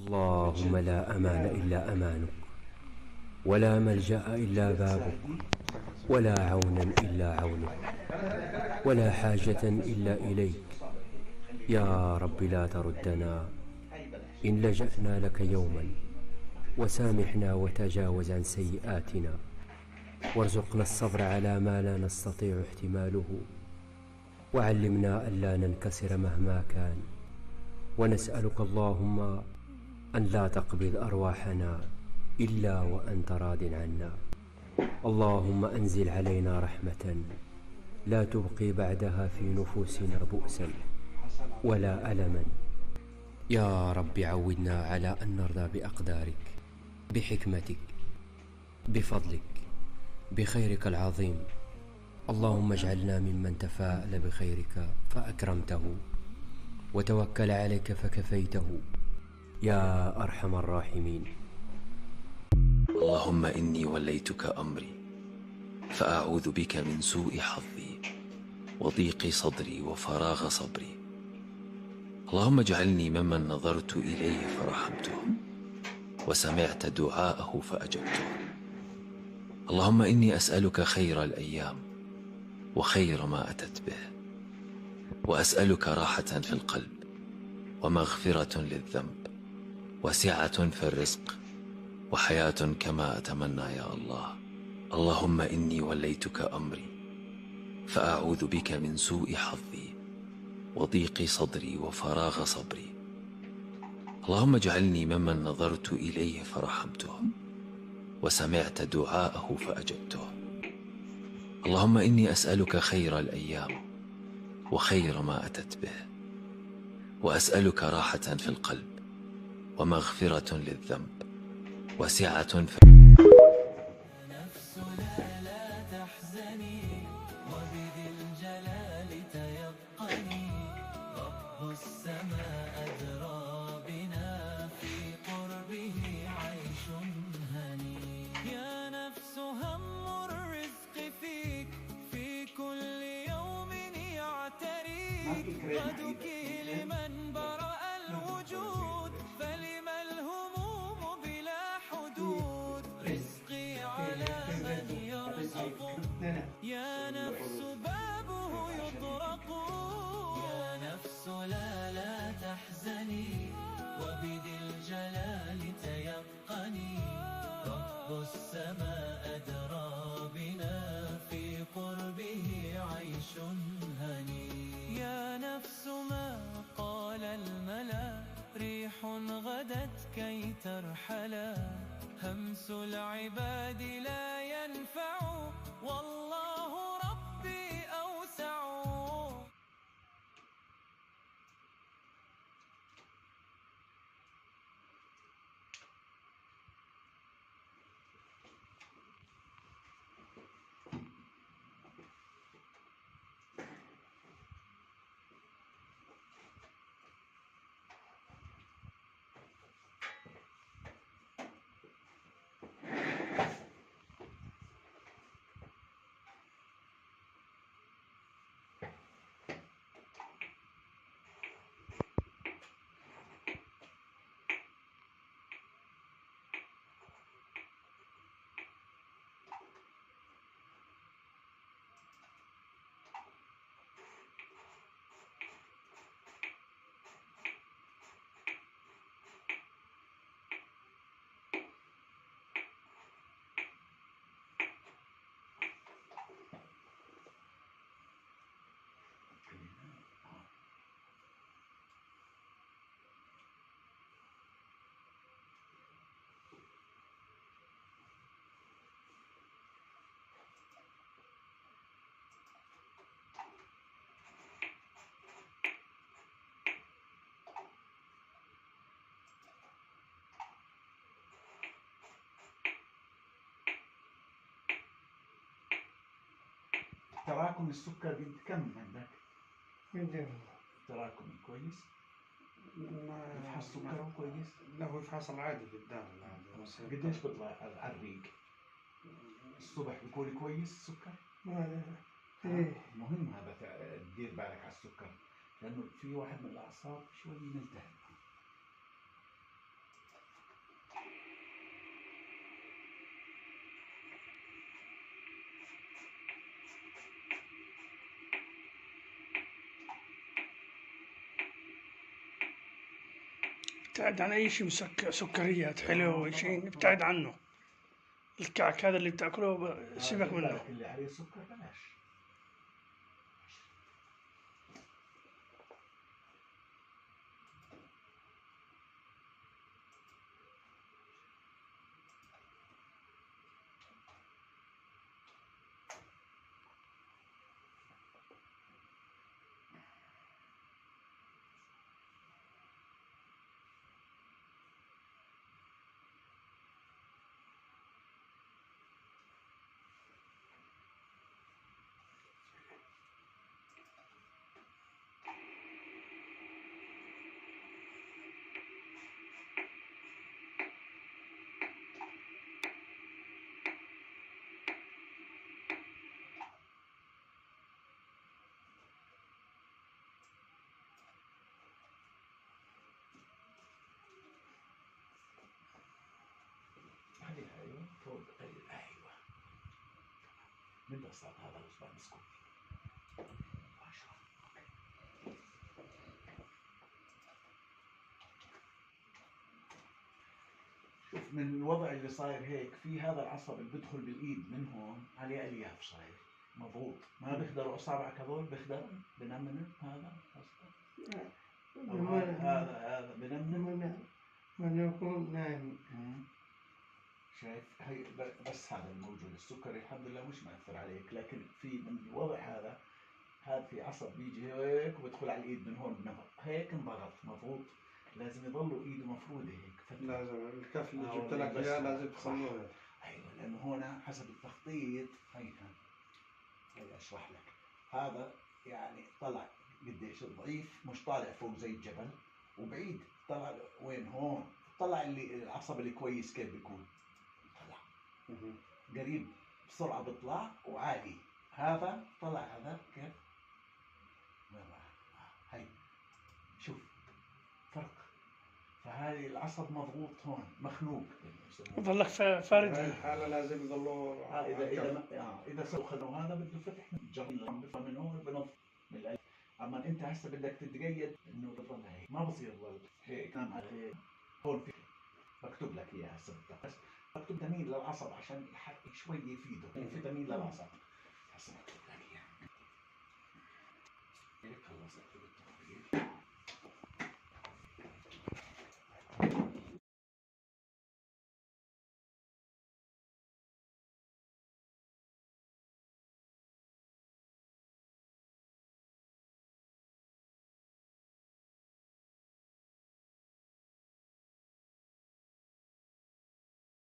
اللهم لا أمان إلا أمانك، ولا ملجأ إلا بابك، ولا عونا إلا عونك، ولا حاجة إلا إليك. يا رب لا تردنا إن لجأنا لك يوما، وسامحنا وتجاوز عن سيئاتنا، وارزقنا الصبر على ما لا نستطيع احتماله، وعلمنا ألا ننكسر مهما كان. ونسألك اللهم أن لا تقبض أرواحنا إلا وأنت راض عنا. اللهم أنزل علينا رحمة لا تبقي بعدها في نفوسنا بؤسا ولا ألما. يا رب عودنا على أن نرضى بأقدارك، بحكمتك، بفضلك، بخيرك العظيم. اللهم اجعلنا ممن تفاءل بخيرك فأكرمته، وتوكل عليك فكفيته، يا أرحم الراحمين. اللهم إني وليتك أمري، فأعوذ بك من سوء حظي وضيق صدري وفراغ صبري. اللهم اجعلني ممن نظرت إليه فرحمته، وسمعت دعاءه فأجبته. اللهم إني أسألك خير الأيام وخير ما أتت به، وأسألك راحة في القلب، ومغفرة للذنب، وسعة في الرزق، وحياة كما أتمنى يا الله. اللهم إني وليتك أمري، فأعوذ بك من سوء حظي وضيق صدري وفراغ صبري. اللهم اجعلني ممن نظرت إليه فرحمته، وسمعت دعاءه فأجبته. اللهم إني أسألك خير الأيام وخير ما أتت به، وأسألك راحة في القلب، ومغفرة للذنب، وسعة في نفس لا تحزني، وبذي الجلال تيقني. رب السماء أدرى بنا، في قربه عيش هني. يا نفس هم الرزق فيك، في كل يوم يعتريك. غدك لمن برأ الوجود، فلما الهموم بلا حدود. رزقي على من يرزق، يا نفس بابه يطرق. يا نفس لا تحزني، وبذي الجلال تيقني. رب السماء أدرى بنا، في قربه عيش هني. يا نفس ما قال الملا، ريح غدت كي ترحلا. همس العباد لا ينفع، والله ربي أوسع. تراكم السكر قد كم عندك؟ عندي تراكم كويس؟ ما يفحص سكره كويس؟ لا، هو الفحص العادي بالدار العادي. قديش بيطلع على الريق؟ الصبح بيكون كويس السكر؟ ما ايه مهم هذا تدير بالك على السكر، لأنه في واحد من الأعصاب شوي ملتهب. ابتعد عن أي شيء سكريات حلو شيء ابتعد عنه. الكعك هذا اللي بتاكله سيبك منه. اللي عليه سكر بلاش. ايوه فوق ايوه. من بسط هذا الاصبع مسكوت. شوف من الوضع اللي صاير هيك في هذا العصب اللي بدخل بالايد من هون عليه الياف صاير مضغوط، ما بيقدروا اصابعك هذول بيقدروا بنمن هذا قصدك؟ أو هذا بنمن من يكون نايم. شايف هي بس هذا الموجود. السكري الحمد لله مش مأثر عليك، لكن في من الوضع هذا في عصب بيجي هيك وبدخل على الايد من هون هيك انضغط مضغوط، لازم يضلوا ايده مفروده هيك. لازم الكف اللي جبت لك اياه لازم تخلوه. ايوه لانه هنا حسب التخطيط هي اشرح لك. هذا يعني طلع قديش الضعيف مش طالع فوق زي الجبل وبعيد، طلع وين هون، طلع اللي العصب اللي كويس كيف بيكون طلع قريب بسرعة بيطلع وعالي. هذا طلع هذا كيف هاي شوف فرق. فهذه العصب مضغوط هون مخنوق ضلك فارد. الحالة لازم يضلوا اذا سخنوا هذا بده فتح الجميل من هون بنص من القلب. اما انت هسه بدك تتقيد انه تضل هيك، ما بصير تضل هيك نام على هيك. هون في بكتب لك اياها هسه بس بكتب تميل للعصب عشان شوي يفيده. في تميل للعصب هسه بكتب لك اياها هيك. خلص